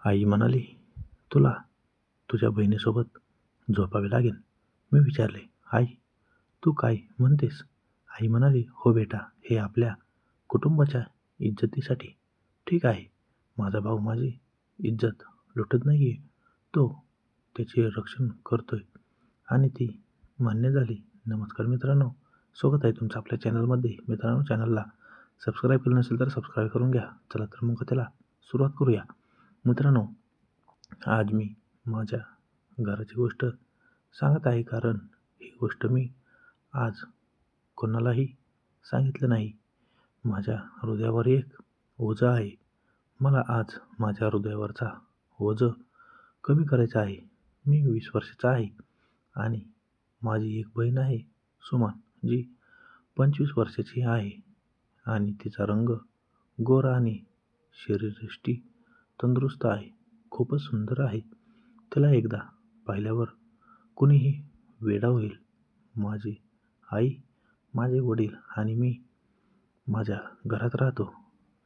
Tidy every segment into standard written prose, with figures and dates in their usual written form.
आई म्हणाली, "तुला तुझ्या बहिणीसोबत झोपावे लागेल." मी विचारले, "आई, तू काय म्हणतेस?" आई म्हणाली, "हो बेटा, हे आपल्या कुटुंबाच्या इज्जतीसाठी ठीक आहे. माझा भाऊ माझी इज्जत लुटत नाहीये. तो त्याचे रक्षण करतोय आणि ती मान्य झाली." नमस्कार मित्रांनो, स्वागत आहे तुमचं आपल्या चॅनलमध्ये. मित्रांनो, चॅनलला सबस्क्राईब केलं नसेल तर सबस्क्राईब करून घ्या. चला तर मग त्याला सुरुवात करूया. मित्रांनो, आज मी माझ्या घराची गोष्ट सांगत आहे, कारण ही गोष्ट मी आज कोणालाही सांगितलं नाही. माझ्या हृदयावर एक ओझं आहे. मला आज माझ्या हृदयावरचा ओझं कमी करायचं आहे. मी 20 वर्षाचा आहे आणि माझी एक बहीण आहे, सुमन, जी 25 वर्षाची आहे आणि तिचा रंग गोरा आणि शरीरयष्टी तंदुरुस्त आहे. खूपच सुंदर आहे. तिला एकदा पाहिल्यावर कुणीही वेडा होईल. माझी आई, माझे वडील आणि मी माझ्या घरात राहतो.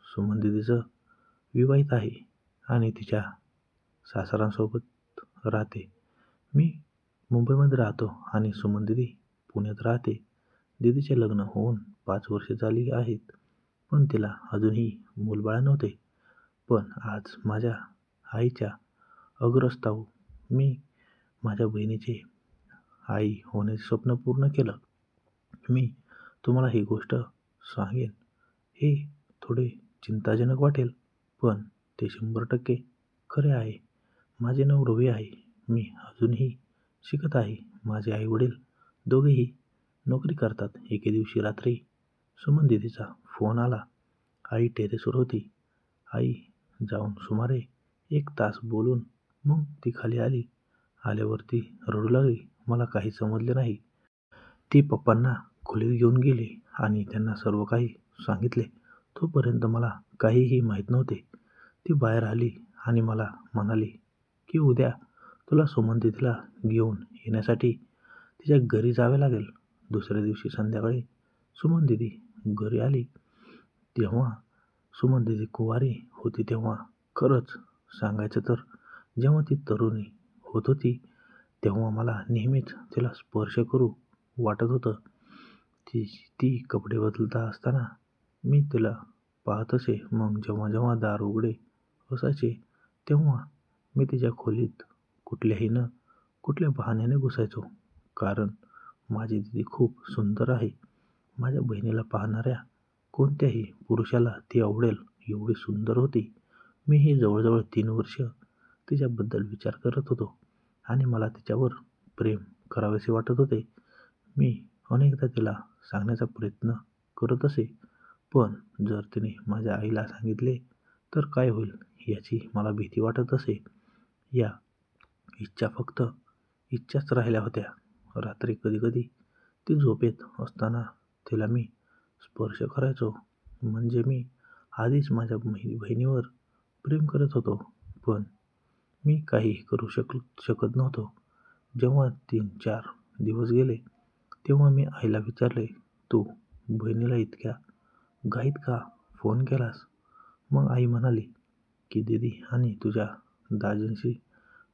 सुमन दीदीचं विवाहित आहे आणि तिच्या सासऱ्यांसोबत राहते. मी मुंबईमध्ये राहतो आणि सुमन दीदी पुण्यात राहते. दीदीचे लग्न होऊन 5 वर्षे झाली आहेत, पण तिला अजूनही मूलबाळ नव्हते. पण आज माझ्या आईच्या अग्रस्थावर मी माझ्या बहिणीचे आई होण्याचे स्वप्न पूर्ण केलं. मी तुम्हाला ही गोष्ट सांगेन. हे थोडे चिंताजनक वाटेल, पण ते 100% खरे आहे. माझे नाव रवी आहे. मी अजूनही शिकत आहे. माझे आई वडील दोघेही नोकरी करतात. एके दिवशी रात्री सुमन दीदीचा फोन आला. आई टेरेसवर होती. आई जाऊन सुमारे 1 तास बोलून मग ती खाली आली. आल्यावर ती रडू लागली. मला काही समजले नाही. ती पप्पांना खोलीत घेऊन गेली आणि त्यांना सर्व काही सांगितले. तोपर्यंत मला काहीही माहीत नव्हते. ती बाहेर आली आणि मला म्हणाली की उद्या तुला सुमन दीदीला घेऊन येण्यासाठी तिच्या घरी जावे लागेल. दुसऱ्या दिवशी संध्याकाळी सुमन दीदी घरी आली. तेव्हा सुमन दीदी कुंवारी होती. तेव्हा खरंच सांगायचं तर जेव्हा ती तरुणी होत होती, तेव्हा मला नेहमीच तिला स्पर्श करू वाटत होतं. ती कपडे बदलता असताना मी तिला पाहत असे. मग जेव्हा जेव्हा दार उघडे असायचे, तेव्हा मी तिच्या खोलीत कुठल्या बहाण्याने घुसायचो. कारण माझी दीदी खूप सुंदर आहे. माझ्या बहिणीला पाहणाऱ्या कोणत्याही पुरुषाला ती आवडेल एवढी सुंदर होती. मीही जवळजवळ 3 वर्ष तिच्याबद्दल विचार करत होतो आणि मला तिच्यावर प्रेम करावेसे वाटत होते. मी अनेकदा तिला सांगण्याचा प्रयत्न करत असे, पण जर तिने माझ्या आईला सांगितले तर काय होईल याची मला भीती वाटत असे. या इच्छा फक्त इच्छाच राहिल्या होत्या. रात्री कधी-कधी ती झोपेत असताना तिला मी स्पर्श करायचो. म्हणजे मी आधीच माझ्या बहिणीवर प्रेम करत होतो, पण मी काहीही करू शकत नव्हतो. जेव्हा 3-4 दिवस गेले, तेव्हा मी आईला विचारले, "तू बहिणीला इतक्या घाईत का फोन केलास?" मग आई म्हणाली की दीदी आणि तुझ्या दाजींशी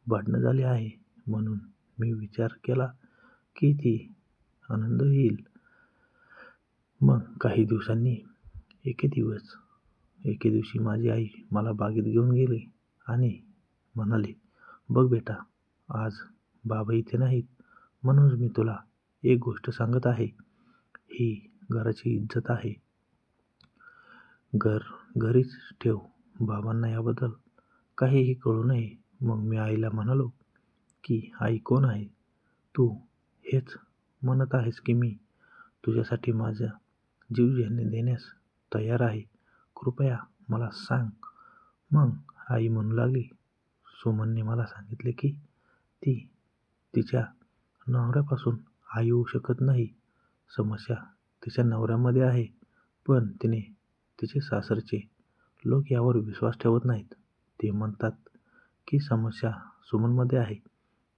भांडणं झाली आहे, म्हणून मी विचार केला की ती आनंद येईल. मग काही दिवसांनी एके दिवशी माझी आई मला बागेत घेऊन गेली आणि म्हणाली, "बघ बेटा, आज बाबा इथे नाहीत, म्हणून मी तुला एक गोष्ट सांगत आहे. ही घराची इज्जत आहे. घरीच ठेव. बाबांना याबद्दल काहीही कळू नये." मग मी आईला म्हणालो की आई, कोण आहे? तू हेच म्हणत आहेस की मी तुझ्यासाठी माझा जीव देण्यास तयार आहे. कृपया मला सांग. मग आई म्हणू लागली, "सुमनने मला सांगितले की ती तिच्या नवऱ्यापासून आई होऊ शकत नाही. समस्या तिच्या नवऱ्यामध्ये आहे, पण तिचे सासरचे लोक यावर विश्वास ठेवत नाहीत. ते म्हणतात की समस्या सुमनमध्ये आहे.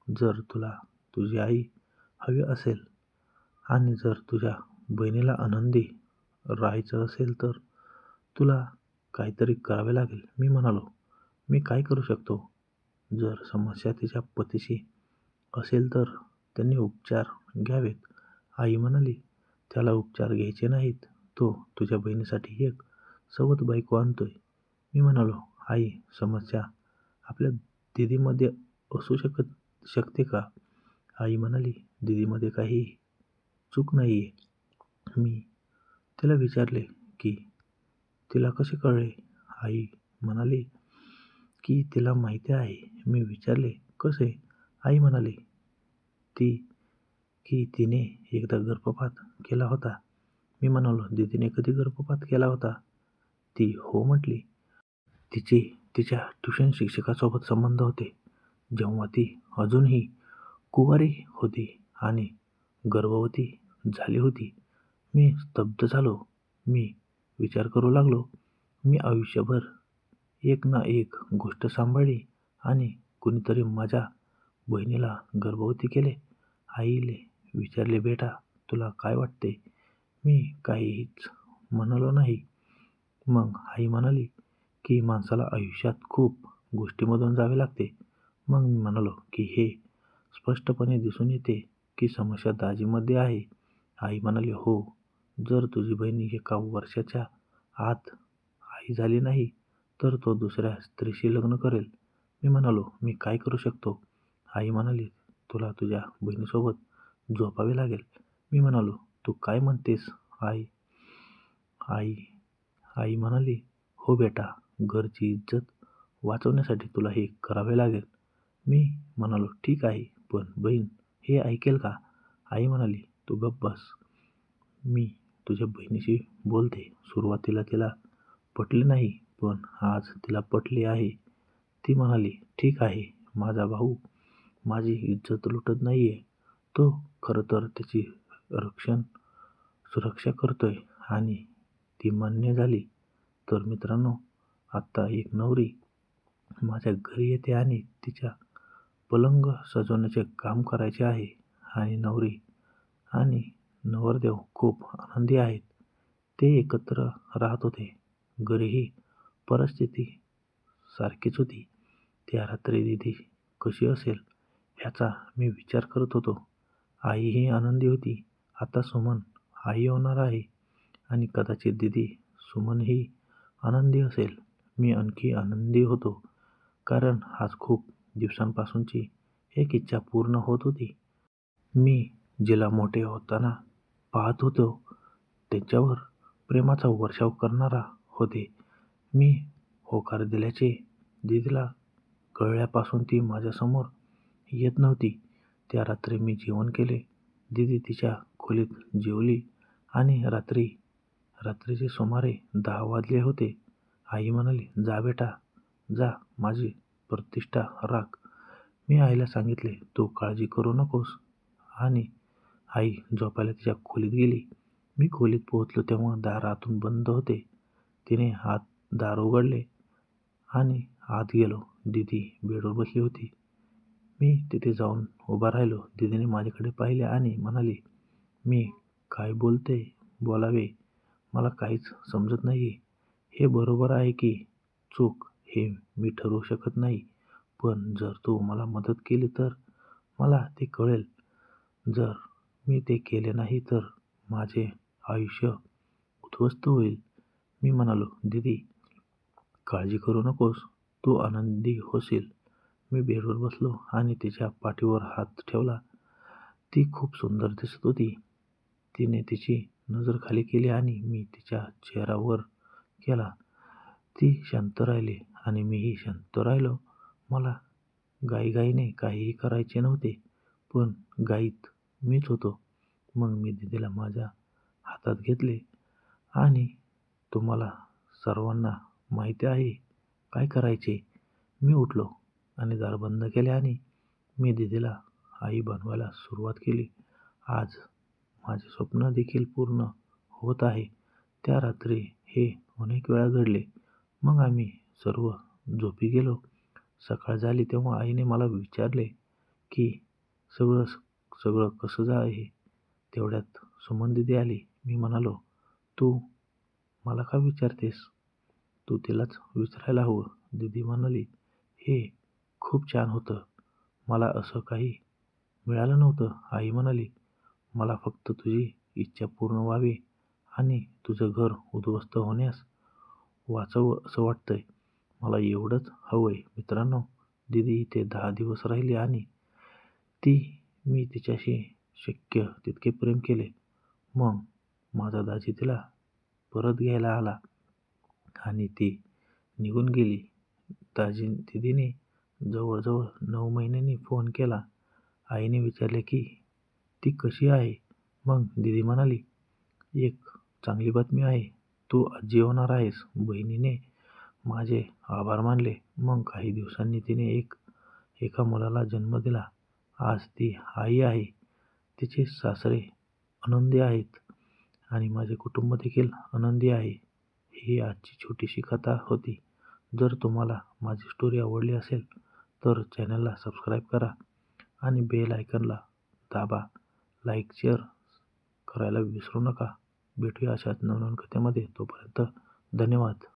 जर तुला तुझी आई हवी असेल आणि जर तुझ्या बहिणीला आनंदी राहायचं असेल तर तुला काहीतरी करावे लागेल." मी म्हणालो, मी काय करू शकतो? जर समस्या तिच्या पतीशी असेल तर त्यांनी उपचार घ्यावेत. आई म्हणाली, त्याला उपचार घ्यायचे नाहीत. तो तुझ्या बहिणीसाठी एक सवत बायको आणतोय. मी म्हणालो, आई, समस्या आपल्या दीदीमध्ये असू शकते का? आई म्हणाली, दीदीमध्ये काही चूक नाहीये. मी तिला विचारले की तिला कसे कळले? आई म्हणाली की तिला माहिती आहे. मी विचारले, कसे? आई म्हणाली ती की तिने एकदा गर्भपात केला होता. मी म्हणालो, दीदीने कधी गर्भपात केला होता? ती हो म्हटली. तिचे तिच्या ट्युशन शिक्षकासोबत संबंध होते, जेव्हा ती अजूनही कुवारी होती आणि गर्भवती झाली होती. मी स्तब्ध झालो. मी विचार करू लागलो. मी आयुष्यभर एक ना एक गोष्ट सांभाळली आणि कुणीतरी माझ्या बहिणीला गर्भवती केले. आईले विचारले, बेटा, तुला काय वाटते? मी काहीच म्हणालो नाही. मग आई म्हणाली की माणसाला आयुष्यात खूप गोष्टींमधून जावे लागते. मग मी म्हणालो की हे स्पष्टपणे दिसून येते की समस्या दाजीमध्ये आहे. आई म्हणाली, हो, जर तुझी बहीण 1 वर्षाच्या आत आई झाली नाही तर तो दुसऱ्या स्त्रीशी लग्न करेल. मी म्हणालो, मी काय करू शकतो? आई म्हणाली, तुला तुझ्या बहिणीसोबत झोपावे लागेल. मी म्हणालो, तू काय म्हणतेस आई? आई आई म्हणाली, हो बेटा, घरची इज्जत वाचवण्यासाठी तुला हे करावे लागेल. मी म्हणालो, ठीक आहे, पण बहीण हे ऐकेल का? आई म्हणाली, तू गप्प बस. मी तुझ्या बहिणीशी बोलते. सुरुवातीला तिला पटले नाही, पण आज तिला पटले आहे. ती म्हणाली, ठीक आहे, माझा भाऊ माझी इज्जत लुटत नाहीये. तो खरं तर त्याची सुरक्षा करतोय आणि ती मान्य झाली. तर मित्रांनो, आत्ता एक नवरी माझ्या घरी येते आणि तिच्या पलंग सजवण्याचे काम करायचे आहे आणि नवरी आणि नवरदेव खूप आनंदी आहेत. ते एकत्र राहत होते. घरीही परिस्थिती सारखीच होती. त्या रात्री दीदी कशी असेल ह्याचा मी विचार करत होतो. आईही आनंदी होती. आता सुमन आई होणार आहे आणि कदाचित दीदी सुमनही आनंदी असेल. मी आणखी आनंदी होतो कारण आज खूप दिवसांपासूनची एक इच्छा पूर्ण होत होती. मी जिला मोठे होताना पाहत होतो त्यांच्यावर प्रेमाचा वर्षाव करणारा होते. मी होकार दिल्याचे दीदीला कळल्यापासून ती माझ्यासमोर येत नव्हती. त्या रात्री मी जेवण केले. दीदी तिच्या खोलीत जेवली आणि रात्रीचे सुमारे 10 वाजले होते. आई म्हणाली, जा बेटा, जा, माझी प्रतिष्ठा राख. मी आईला सांगितले, तू काळजी करू नकोस आणि आई झोपायला तिच्या खोलीत गेली. मी खोलीत पोहोचलो तेव्हा दार आतून बंद होते. तिने दार उघडले आणि आत गेलो. दीदी बेडवर बसली होती. मी तिथे जाऊन उभा राहिलो. दीदीने माझ्याकडे पाहिले आणि म्हणाली, मी काय बोलावे मला काहीच समजत नाहीये. हे बरोबर आहे की चूक हे मी ठरवू शकत नाही. पण जर तू मला मदत केली तर मला ते कळेल. जर मी ते केले नाही तर माझे आयुष्य उद्ध्वस्त होईल. मी म्हणालो, दीदी, काळजी करू नकोस. तू आनंदी होशील. मी बेडवर बसलो आणि तिच्या पाठीवर हात ठेवला. ती खूप सुंदर दिसत होती. तिने तिची नजर खाली केली आणि मी तिच्या चेहऱ्यावर केला. ती शांत राहिली आणि मीही शांत राहिलो. मला घाईघाईने काहीही करायचे नव्हते, पण घाईत मीच होतो. मग मी दीदीला माझ्या हातात घेतले आणि तुम्हाला सर्वांना माहिती आहे काय करायचे. मी उठलो आणि दार बंद केले आणि मी दीदीला आई बनवायला सुरुवात केली. आज माझे स्वप्न देखील पूर्ण होत आहे. त्या रात्री हे अनेक वेळा घडले. मग आम्ही सर्व झोपी गेलो. सकाळ झाली तेव्हा आईने मला विचारले की सगळं सगळं कसं आहे. तेवढ्यात सुमन दीदी आली. मी म्हणालो, तू मला का विचारतेस? तू तिलाच विचारायला हवं. दीदी म्हणाली, हे खूप छान होतं. मला असं काही मिळालं नव्हतं. आई म्हणाली, मला फक्त तुझी इच्छा पूर्ण व्हावी आणि तुझं घर उद्ध्वस्त होण्यास वाचव असं वाटतंय. मला एवढंच हवंय. मित्रांनो, दीदी इथे 10 दिवस राहिली आणि ती मी तिच्याशी शक्य तितके प्रेम केले. मग माझा दाजी तिला परत घ्यायला आला आणि ती निघून गेली. दीदीने जवळजवळ 9 महिन्यांनी फोन केला. आईने विचारले की ती कशी आहे? मग दीदी म्हणाली, एक चांगली बातमी आहे. तू आजी होणार आहेस. बहिणीने माझे आभार मानले. मग काही दिवसांनी तिने एका मुलाला जन्म दिला. आज ती आई आहे. तिचे सासरे आनंदी आहेत आणि माझे कुटुंब देखील आनंदी आहे. ही आजची छोटीशी कथा होती. जर तुम्हाला माझी स्टोरी आवडली असेल तर चॅनलला सबस्क्राईब करा आणि बेल आयकॉनला दाबा. लाईक, शेअर करायला विसरू नका. भेटूया अशाच नवनवीन कथेमध्ये. तोपर्यंत धन्यवाद.